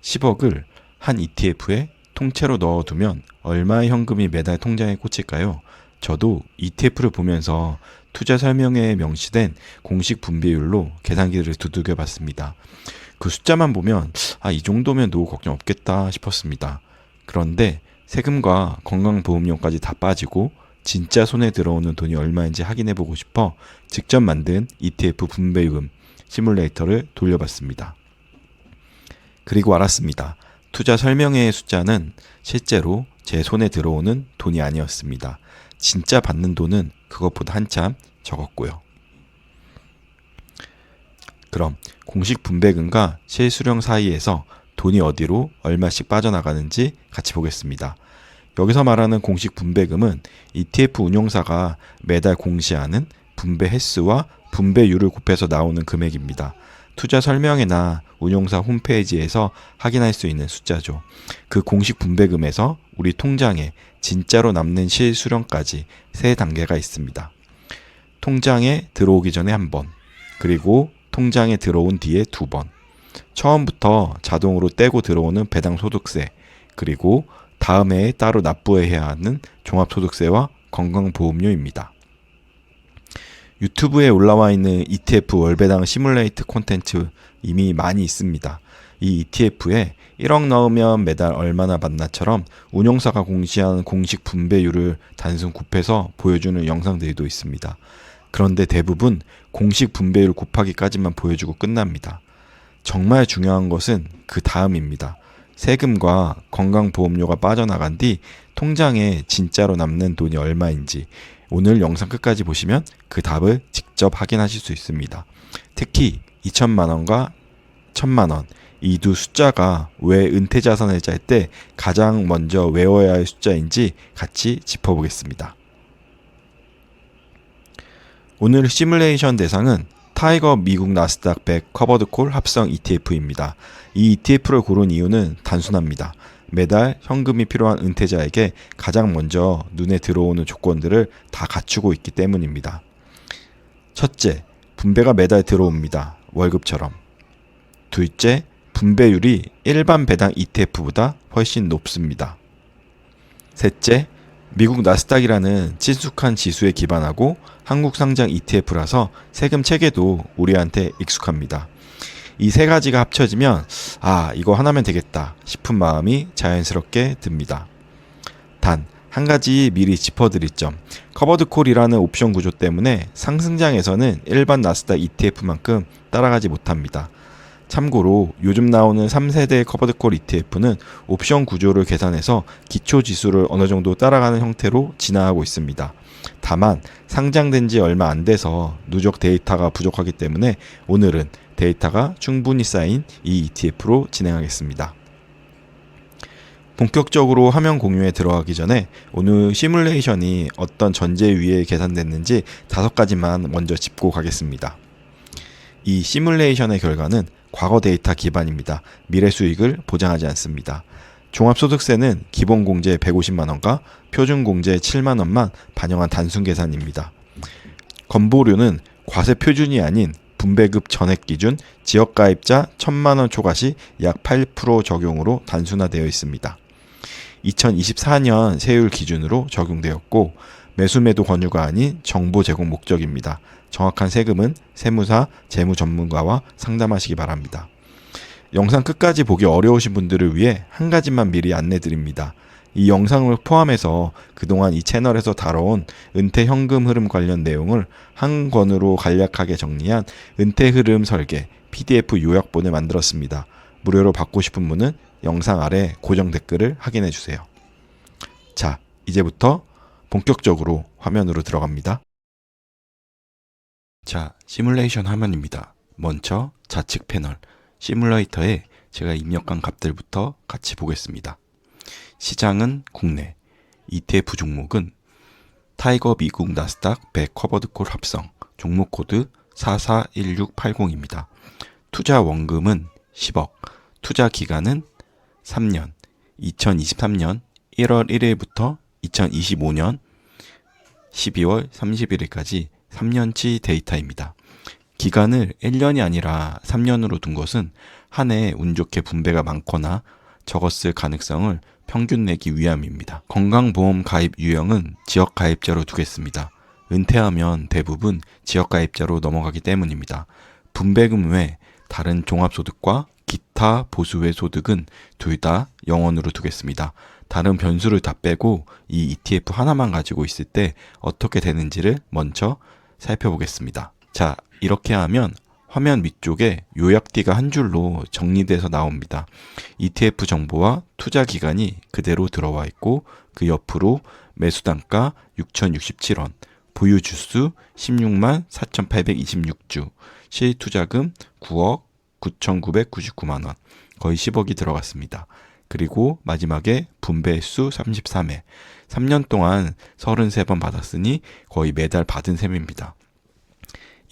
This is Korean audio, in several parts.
10억을 한 ETF에 통째로 넣어두면 얼마의 현금이 매달 통장에 꽂힐까요? 저도 ETF를 보면서 투자 설명회에 명시된 공식 분배율로 계산기를 두들겨 봤습니다. 그 숫자만 보면 이 정도면 노후 걱정 없겠다 싶었습니다. 그런데 세금과 건강보험료까지 다 빠지고 진짜 손에 들어오는 돈이 얼마인지 확인해보고 싶어 직접 만든 ETF 분배금 시뮬레이터를 돌려봤습니다. 그리고 알았습니다. 투자 설명회의 숫자는 실제로 제 손에 들어오는 돈이 아니었습니다. 진짜 받는 돈은 그것보다 한참 적었고요. 그럼 공식 분배금과 실수령 사이에서 돈이 어디로 얼마씩 빠져나가는지 같이 보겠습니다. 여기서 말하는 공식 분배금은 ETF 운용사가 매달 공시하는 분배 횟수와 분배율을 곱해서 나오는 금액입니다. 투자 설명회나 운용사 홈페이지에서 확인할 수 있는 숫자죠. 그 공식 분배금에서 우리 통장에 진짜로 남는 실수령까지 세 단계가 있습니다. 통장에 들어오기 전에 한 번, 그리고 통장에 들어온 뒤에 두 번. 처음부터 자동으로 떼고 들어오는 배당소득세, 그리고 다음 해에 따로 납부해야 하는 종합소득세와 건강보험료입니다. 유튜브에 올라와 있는 ETF 월배당 시뮬레이트 콘텐츠 이미 많이 있습니다. 이 ETF에 1억 넣으면 매달 얼마나 받나처럼 운용사가 공시하는 공식 분배율을 단순 곱해서 보여주는 영상들도 있습니다. 그런데 대부분 공식 분배율 곱하기까지만 보여주고 끝납니다. 정말 중요한 것은 그 다음입니다. 세금과 건강보험료가 빠져나간 뒤 통장에 진짜로 남는 돈이 얼마인지 오늘 영상 끝까지 보시면 그 답을 직접 확인하실 수 있습니다. 특히 2천만 원과 1천만 원, 이 두 숫자가 왜 은퇴자산을 짤 때 가장 먼저 외워야 할 숫자인지 같이 짚어보겠습니다. 오늘 시뮬레이션 대상은 타이거 미국 나스닥 100 커버드콜 합성 ETF입니다. 이 ETF를 고른 이유는 단순합니다. 매달 현금이 필요한 은퇴자에게 가장 먼저 눈에 들어오는 조건들을 다 갖추고 있기 때문입니다. 첫째, 분배가 매달 들어옵니다. 월급처럼. 둘째, 분배율이 일반 배당 ETF보다 훨씬 높습니다. 셋째, 미국 나스닥이라는 친숙한 지수에 기반하고 한국 상장 ETF라서 세금 체계도 우리한테 익숙합니다. 이 세 가지가 합쳐지면 이거 하나면 되겠다 싶은 마음이 자연스럽게 듭니다. 단, 한 가지 미리 짚어드릴 점. 커버드콜이라는 옵션 구조 때문에 상승장에서는 일반 나스닥 ETF만큼 따라가지 못합니다. 참고로 요즘 나오는 3세대 커버드콜 ETF는 옵션 구조를 계산해서 기초 지수를 어느 정도 따라가는 형태로 진화하고 있습니다. 다만 상장된 지 얼마 안 돼서 누적 데이터가 부족하기 때문에 오늘은 데이터가 충분히 쌓인 이 ETF로 진행하겠습니다. 본격적으로 화면 공유에 들어가기 전에 오늘 시뮬레이션이 어떤 전제 위에 계산됐는지 5가지만 먼저 짚고 가겠습니다. 이 시뮬레이션의 결과는 과거 데이터 기반입니다. 미래 수익을 보장하지 않습니다. 종합소득세는 기본공제 150만원과 표준공제 7만원만 반영한 단순 계산입니다. 건보료는 과세 표준이 아닌 분배급 전액 기준 지역가입자 1,000만원 초과 시 약 8% 적용으로 단순화되어 있습니다. 2024년 세율 기준으로 적용되었고 매수매도 권유가 아닌 정보 제공 목적입니다. 정확한 세금은 세무사, 재무 전문가와 상담하시기 바랍니다. 영상 끝까지 보기 어려우신 분들을 위해 한 가지만 미리 안내드립니다. 이 영상을 포함해서 그동안 이 채널에서 다뤄온 은퇴 현금 흐름 관련 내용을 한 권으로 간략하게 정리한 은퇴 흐름 설계 PDF 요약본을 만들었습니다. 무료로 받고 싶은 분은 영상 아래 고정 댓글을 확인해 주세요. 자, 이제부터 본격적으로 화면으로 들어갑니다. 자, 시뮬레이션 화면입니다. 먼저 좌측 패널 시뮬레이터에 제가 입력한 값들부터 같이 보겠습니다. 시장은 국내, ETF 종목은 타이거 미국 나스닥 100 커버드콜 합성, 종목 코드 441680입니다. 투자 원금은 10억, 투자 기간은 3년, 2023년 1월 1일부터 2025년 12월 31일까지 3년치 데이터입니다. 기간을 1년이 아니라 3년으로 둔 것은 한 해 운 좋게 분배가 많거나 적었을 가능성을 평균 내기 위함입니다. 건강보험 가입 유형은 지역 가입자로 두겠습니다. 은퇴하면 대부분 지역 가입자로 넘어가기 때문입니다. 분배금 외 다른 종합소득과 기타 보수외 소득은 둘 다 0원으로 두겠습니다. 다른 변수를 다 빼고 이 ETF 하나만 가지고 있을 때 어떻게 되는지를 먼저 살펴보겠습니다. 자, 이렇게 하면 화면 위쪽에 요약띠가 한 줄로 정리돼서 나옵니다. ETF 정보와 투자 기간이 그대로 들어와 있고 그 옆으로 매수 단가 6,067원, 보유 주수 16만 4,826주, 실투자금 9억 9,999만 원, 거의 10억이 들어갔습니다. 그리고 마지막에 분배수 33회, 3년 동안 33번 받았으니 거의 매달 받은 셈입니다.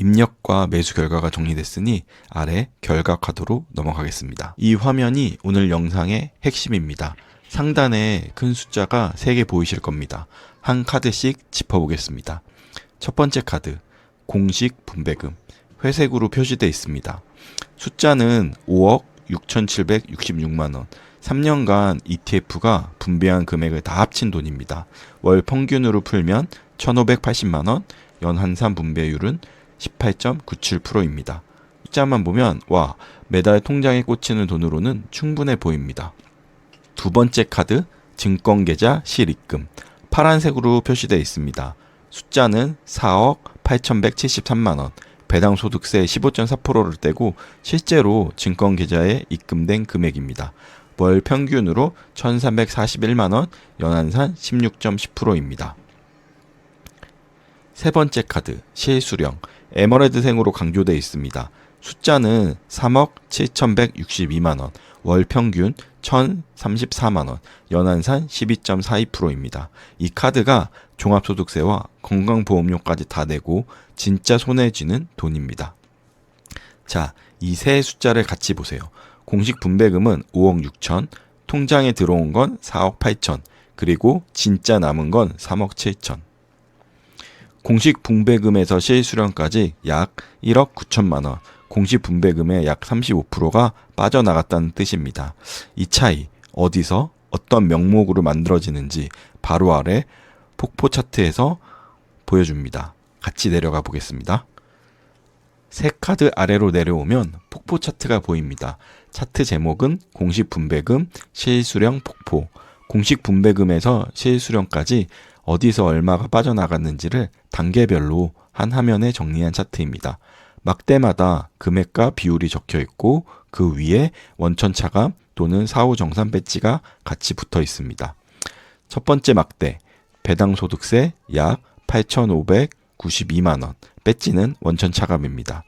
입력과 매수 결과가 정리됐으니 아래 결과 카드로 넘어가겠습니다. 이 화면이 오늘 영상의 핵심입니다. 상단에 큰 숫자가 3개 보이실 겁니다. 한 카드씩 짚어보겠습니다. 첫 번째 카드, 공식 분배금, 회색으로 표시되어 있습니다. 숫자는 5억 6,766만원, 3년간 ETF가 분배한 금액을 다 합친 돈입니다. 월 평균으로 풀면 1,580만원, 연환산 분배율은 18.97%입니다. 숫자만 보면 와, 매달 통장에 꽂히는 돈으로는 충분해 보입니다. 두 번째 카드, 증권계좌 실입금, 파란색으로 표시되어 있습니다. 숫자는 4억 8,173만원, 배당소득세 15.4%를 떼고 실제로 증권계좌에 입금된 금액입니다. 월 평균으로 1,341만원, 연환산 16.10%입니다. 세 번째 카드, 실수령, 에머랄드색으로 강조되어 있습니다. 숫자는 3억 7,162만원, 월 평균 1,034만원, 연환산 12.42%입니다. 이 카드가 종합소득세와 건강보험료까지 다 내고 진짜 손에 쥐는 돈입니다. 자, 이 세 숫자를 같이 보세요. 공식 분배금은 5억 6천, 통장에 들어온 건 4억 8천, 그리고 진짜 남은 건 3억 7천. 공식 분배금에서 실수령까지 약 1억 9천만 원, 공식 분배금의 약 35%가 빠져나갔다는 뜻입니다. 이 차이, 어디서 어떤 명목으로 만들어지는지 바로 아래 폭포 차트에서 보여줍니다. 같이 내려가 보겠습니다. 세 카드 아래로 내려오면 폭포 차트가 보입니다. 차트 제목은 공식 분배금, 실수령 폭포. 공식 분배금에서 실수령까지 어디서 얼마가 빠져나갔는지를 단계별로 한 화면에 정리한 차트입니다. 막대마다 금액과 비율이 적혀 있고 그 위에 원천차감 또는 사후정산 배지가 같이 붙어 있습니다. 첫 번째 막대, 배당소득세 약 8,592만원, 배지는 원천차감입니다.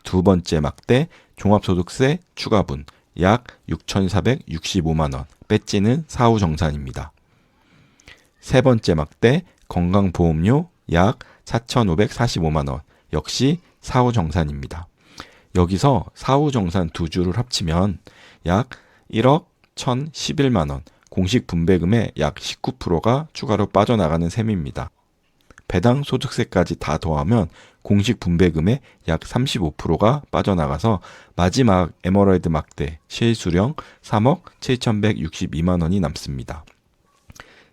두 번째 막대, 종합소득세 추가분 약 6,465만원, 배지는 사후정산입니다. 세 번째 막대, 건강보험료 약 4,545만원, 역시 사후정산입니다. 여기서 사후정산 두 줄을 합치면 약 1억 1,011만원, 공식 분배금의 약 19%가 추가로 빠져나가는 셈입니다. 배당 소득세까지 다 더하면 공식 분배금의 약 35%가 빠져나가서 마지막 에머랄드 막대 실수령 3억 7,162만 원이 남습니다.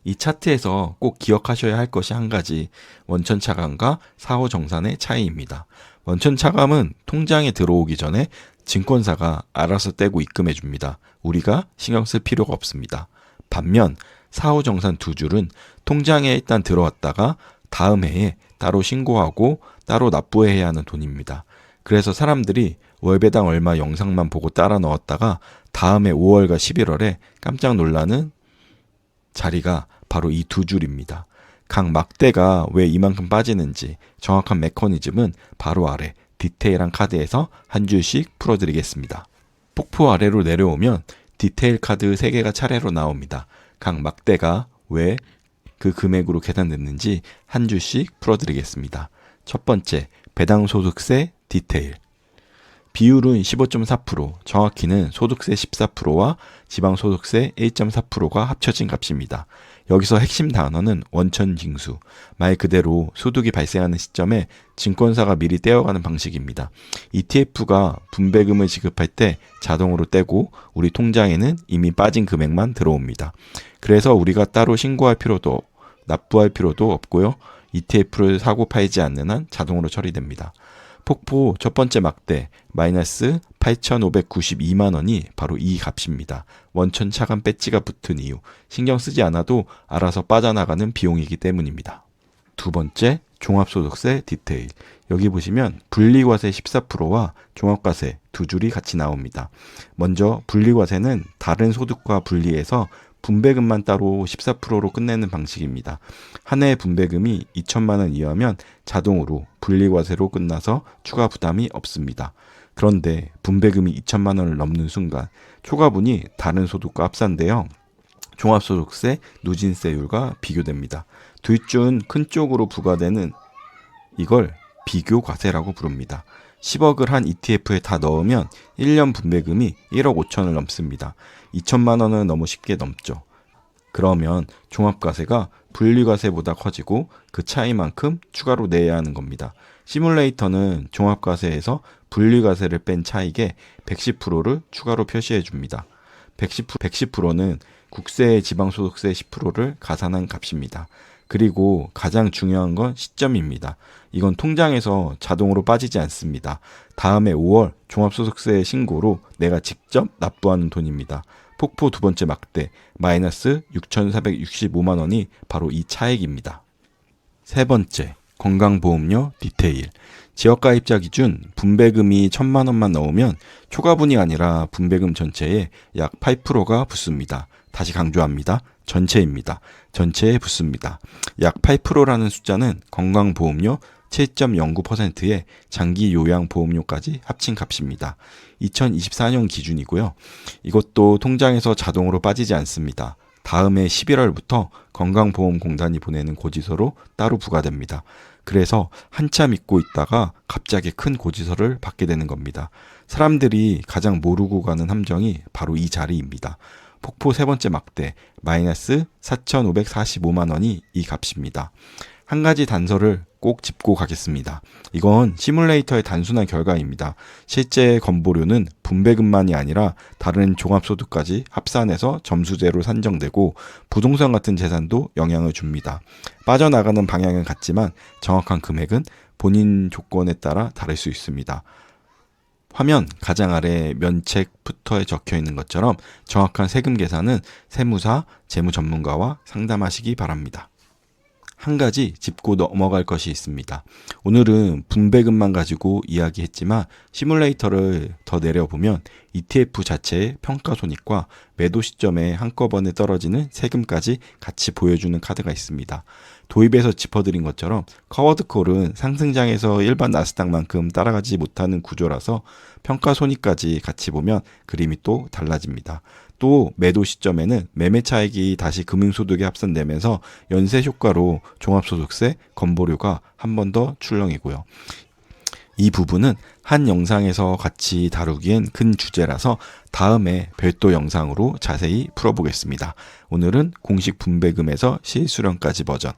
이 차트에서 꼭 기억하셔야 할 것이 한 가지, 원천차감과 사후정산의 차이입니다. 원천차감은 통장에 들어오기 전에 증권사가 알아서 떼고 입금해줍니다. 우리가 신경 쓸 필요가 없습니다. 반면 사후정산 두 줄은 통장에 일단 들어왔다가 다음 해에 따로 신고하고 따로 납부해야 하는 돈입니다. 그래서 사람들이 월배당 얼마 영상만 보고 따라 넣었다가 다음해 5월과 11월에 깜짝 놀라는 자리가 바로 이 두 줄입니다. 각 막대가 왜 이만큼 빠지는지 정확한 메커니즘은 바로 아래 디테일한 카드에서 한 줄씩 풀어드리겠습니다. 폭포 아래로 내려오면 디테일 카드 3개가 차례로 나옵니다. 각 막대가 왜 그 금액으로 계산됐는지 한 줄씩 풀어드리겠습니다. 첫 번째, 배당소득세 디테일. 비율은 15.4%, 정확히는 소득세 14%와 지방소득세 1.4%가 합쳐진 값입니다. 여기서 핵심 단어는 원천징수, 말 그대로 소득이 발생하는 시점에 증권사가 미리 떼어가는 방식입니다. ETF가 분배금을 지급할 때 자동으로 떼고 우리 통장에는 이미 빠진 금액만 들어옵니다. 그래서 우리가 따로 신고할 필요도 납부할 필요도 없고요. ETF를 사고 팔지 않는 한 자동으로 처리됩니다. 폭포 첫 번째 막대 마이너스 8,592만 원이 바로 이 값입니다. 원천 차감 배지가 붙은 이유, 신경 쓰지 않아도 알아서 빠져나가는 비용이기 때문입니다. 두 번째, 종합소득세 디테일. 여기 보시면 분리과세 14%와 종합과세 두 줄이 같이 나옵니다. 먼저 분리과세는 다른 소득과 분리해서 분배금만 따로 14%로 끝내는 방식입니다. 한 해의 분배금이 2천만 원 이하면 자동으로 분리과세로 끝나서 추가 부담이 없습니다. 그런데 분배금이 2천만 원을 넘는 순간 초과분이 다른 소득과 합산되어 종합소득세 누진세율과 비교됩니다. 둘 중 큰 쪽으로 부과되는 이걸 비교과세라고 부릅니다. 10억을 한 ETF에 다 넣으면 1년 분배금이 1억 5천을 넘습니다. 2천만 원은 너무 쉽게 넘죠. 그러면 종합과세가 분리과세보다 커지고 그 차이만큼 추가로 내야 하는 겁니다. 시뮬레이터는 종합과세에서 분리과세를 뺀 차익의 110%를 추가로 표시해 줍니다. 110%는 국세의 지방소득세 10%를 가산한 값입니다. 그리고 가장 중요한 건 시점입니다. 이건 통장에서 자동으로 빠지지 않습니다. 다음에 5월 종합소득세 신고로 내가 직접 납부하는 돈입니다. 폭포 두 번째 막대 마이너스 6,465만 원이 바로 이 차액입니다. 세 번째, 건강보험료 디테일. 지역가입자 기준 분배금이 1,000만 원만 넣으면 초과분이 아니라 분배금 전체에 약 8%가 붙습니다. 다시 강조합니다. 전체입니다. 전체에 붙습니다. 약 8%라는 숫자는 건강보험료 7.09%의 장기요양보험료까지 합친 값입니다. 2024년 기준이고요. 이것도 통장에서 자동으로 빠지지 않습니다. 다음해 11월부터 건강보험공단이 보내는 고지서로 따로 부과됩니다. 그래서 한참 잊고 있다가 갑자기 큰 고지서를 받게 되는 겁니다. 사람들이 가장 모르고 가는 함정이 바로 이 자리입니다. 폭포 세 번째 막대 마이너스 4,545만 원이 이 값입니다. 한 가지 단서를 꼭 짚고 가겠습니다. 이건 시뮬레이터의 단순한 결과입니다. 실제 건보료는 분배금만이 아니라 다른 종합소득까지 합산해서 점수제로 산정되고 부동산 같은 재산도 영향을 줍니다. 빠져나가는 방향은 같지만 정확한 금액은 본인 조건에 따라 다를 수 있습니다. 화면 가장 아래 면책 푸터에 적혀 있는 것처럼 정확한 세금 계산은 세무사, 재무 전문가와 상담하시기 바랍니다. 한 가지 짚고 넘어갈 것이 있습니다. 오늘은 분배금만 가지고 이야기했지만 시뮬레이터를 더 내려보면 ETF 자체의 평가손익과 매도 시점에 한꺼번에 떨어지는 세금까지 같이 보여주는 카드가 있습니다. 도입에서 짚어드린 것처럼 커버드콜은 상승장에서 일반 나스닥만큼 따라가지 못하는 구조라서 평가손익까지 같이 보면 그림이 또 달라집니다. 또 매도 시점에는 매매 차익이 다시 금융소득에 합산되면서 연쇄 효과로 종합소득세, 건보료가 한 번 더 출렁이고요. 이 부분은 한 영상에서 같이 다루기엔 큰 주제라서 다음에 별도 영상으로 자세히 풀어보겠습니다. 오늘은 공식 분배금에서 실수령까지 버전,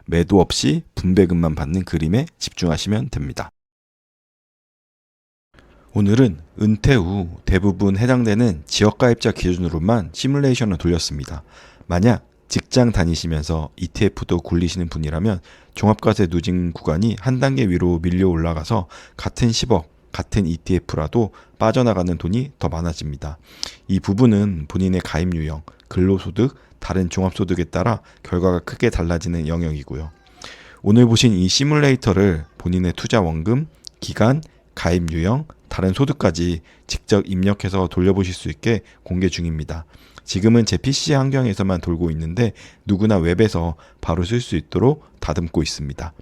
매도 없이 분배금만 받는 그림에 집중하시면 됩니다. 오늘은 은퇴 후 대부분 해당되는 지역가입자 기준으로만 시뮬레이션을 돌렸습니다. 만약 직장 다니시면서 ETF도 굴리시는 분이라면 종합과세 누진 구간이 한 단계 위로 밀려 올라가서 같은 10억, 같은 ETF라도 빠져나가는 돈이 더 많아집니다. 이 부분은 본인의 가입 유형, 근로소득, 다른 종합소득에 따라 결과가 크게 달라지는 영역이고요. 오늘 보신 이 시뮬레이터를 본인의 투자 원금, 기간, 가입 유형, 다른 소득까지 직접 입력해서 돌려보실 수 있게 공개 중입니다. 지금은 제 PC 환경에서만 돌고 있는데 누구나 웹에서 바로 쓸 수 있도록 다듬고 있습니다.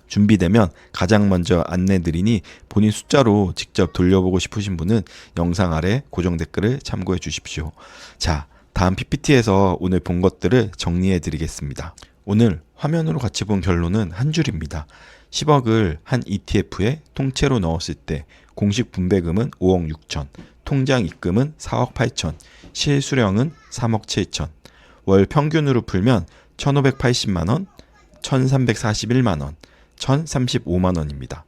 준비되면 가장 먼저 안내드리니 본인 숫자로 직접 돌려보고 싶으신 분은 영상 아래 고정 댓글을 참고해 주십시오. 자, 다음 PPT에서 오늘 본 것들을 정리해 드리겠습니다. 오늘 화면으로 같이 본 결론은 한 줄입니다. 10억을 한 ETF에 통째로 넣었을 때 공식 분배금은 5억 6천, 통장 입금은 4억 8천, 실수령은 3억 7천. 월 평균으로 풀면 1,580만원, 1,341만원, 1,035만원입니다.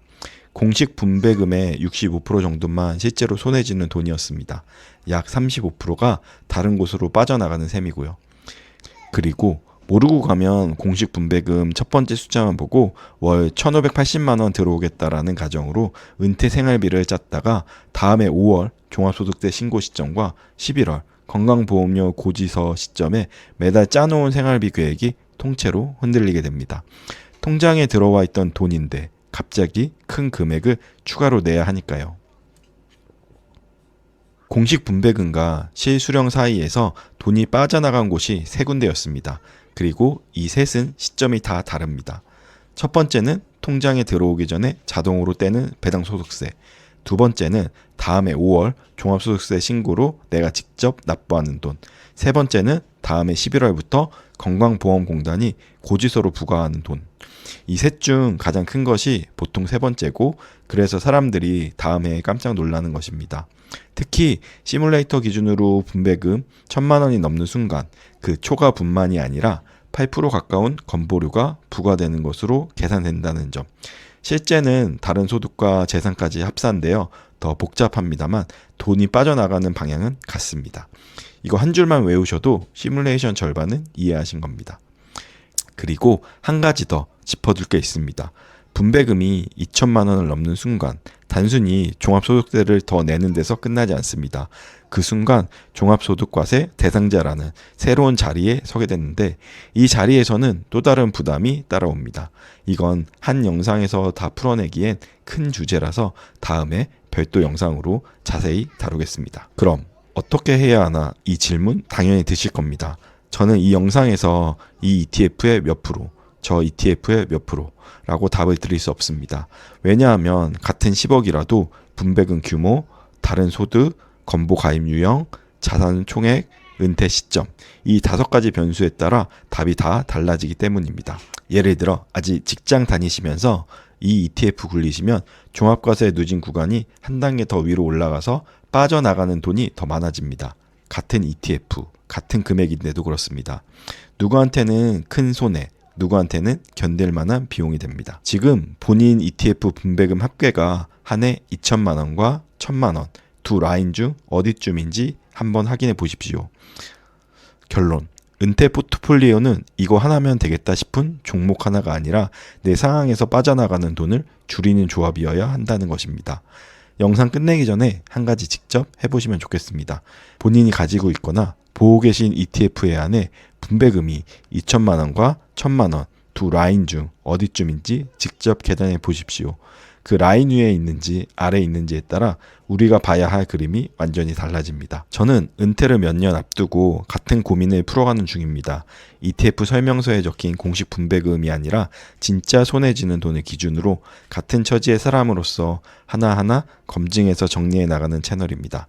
공식 분배금의 65% 정도만 실제로 손해지는 돈이었습니다. 약 35%가 다른 곳으로 빠져나가는 셈이고요. 그리고 모르고 가면 공식 분배금 첫 번째 숫자만 보고 월 1,580만원 들어오겠다라는 가정으로 은퇴 생활비를 짰다가 다음해 5월 종합소득세 신고 시점과 11월 건강보험료 고지서 시점에 매달 짜놓은 생활비 계획이 통째로 흔들리게 됩니다. 통장에 들어와 있던 돈인데 갑자기 큰 금액을 추가로 내야 하니까요. 공식 분배금과 실수령 사이에서 돈이 빠져나간 곳이 세 군데였습니다. 그리고 이 셋은 시점이 다 다릅니다. 첫 번째는 통장에 들어오기 전에 자동으로 떼는 배당소득세. 두 번째는 다음해 5월 종합소득세 신고로 내가 직접 납부하는 돈. 세 번째는 다음해 11월부터 건강보험공단이 고지서로 부과하는 돈. 이 셋 중 가장 큰 것이 보통 세 번째고, 그래서 사람들이 다음해 깜짝 놀라는 것입니다. 특히 시뮬레이터 기준으로 분배금 1,000만 원이 넘는 순간 그 초과분만이 아니라 8% 가까운 건보료가 부과되는 것으로 계산된다는 점. 실제는 다른 소득과 재산까지 합산되어 더 복잡합니다만 돈이 빠져나가는 방향은 같습니다. 이거 한 줄만 외우셔도 시뮬레이션 절반은 이해하신 겁니다. 그리고 한 가지 더 짚어둘 게 있습니다. 분배금이 2천만 원을 넘는 순간 단순히 종합소득세를 더 내는 데서 끝나지 않습니다. 그 순간 종합소득과세 대상자라는 새로운 자리에 서게 됐는데, 이 자리에서는 또 다른 부담이 따라옵니다. 이건 한 영상에서 다 풀어내기엔 큰 주제라서 다음에 별도 영상으로 자세히 다루겠습니다. 그럼 어떻게 해야 하나, 이 질문 당연히 드실 겁니다. 저는 이 영상에서 이 ETF의 몇 프로, 저 ETF의 몇 프로라고 답을 드릴 수 없습니다. 왜냐하면 같은 10억이라도 분배금 규모, 다른 소득, 건보 가입 유형, 자산 총액, 은퇴 시점, 이 5가지 변수에 따라 답이 다 달라지기 때문입니다. 예를 들어 아직 직장 다니시면서 이 ETF 굴리시면 종합과세 누진 구간이 한 단계 더 위로 올라가서 빠져나가는 돈이 더 많아집니다. 같은 ETF, 같은 금액인데도 그렇습니다. 누구한테는 큰 손해, 누구한테는 견딜 만한 비용이 됩니다. 지금 본인 ETF 분배금 합계가 한 해 2천만 원과 1,000만 원, 두 라인 중 어디쯤인지 한번 확인해 보십시오. 결론. 은퇴 포트폴리오는 이거 하나면 되겠다 싶은 종목 하나가 아니라 내 상황에서 빠져나가는 돈을 줄이는 조합이어야 한다는 것입니다. 영상 끝내기 전에 한 가지 직접 해보시면 좋겠습니다. 본인이 가지고 있거나 보고 계신 ETF에 한해 분배금이 2천만 원과 1,000만 원 두 라인 중 어디쯤인지 직접 계산해 보십시오. 그 라인 위에 있는지 아래에 있는지에 따라 우리가 봐야 할 그림이 완전히 달라집니다. 저는 은퇴를 몇 년 앞두고 같은 고민을 풀어가는 중입니다. ETF 설명서에 적힌 공식 분배금이 아니라 진짜 손해지는 돈을 기준으로 같은 처지의 사람으로서 하나하나 검증해서 정리해 나가는 채널입니다.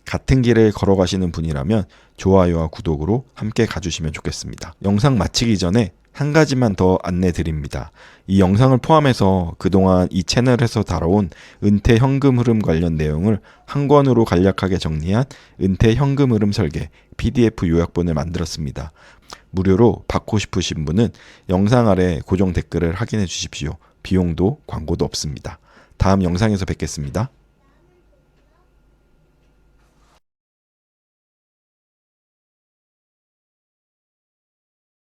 같은 길을 걸어가시는 분이라면 좋아요와 구독으로 함께 가주시면 좋겠습니다. 영상 마치기 전에 한 가지만 더 안내 드립니다. 이 영상을 포함해서 그동안 이 채널에서 다뤄온 은퇴 현금 흐름 관련 내용을 한 권으로 간략하게 정리한 은퇴 현금 흐름 설계 PDF 요약본을 만들었습니다. 무료로 받고 싶으신 분은 영상 아래 고정 댓글을 확인해 주십시오. 비용도 광고도 없습니다. 다음 영상에서 뵙겠습니다.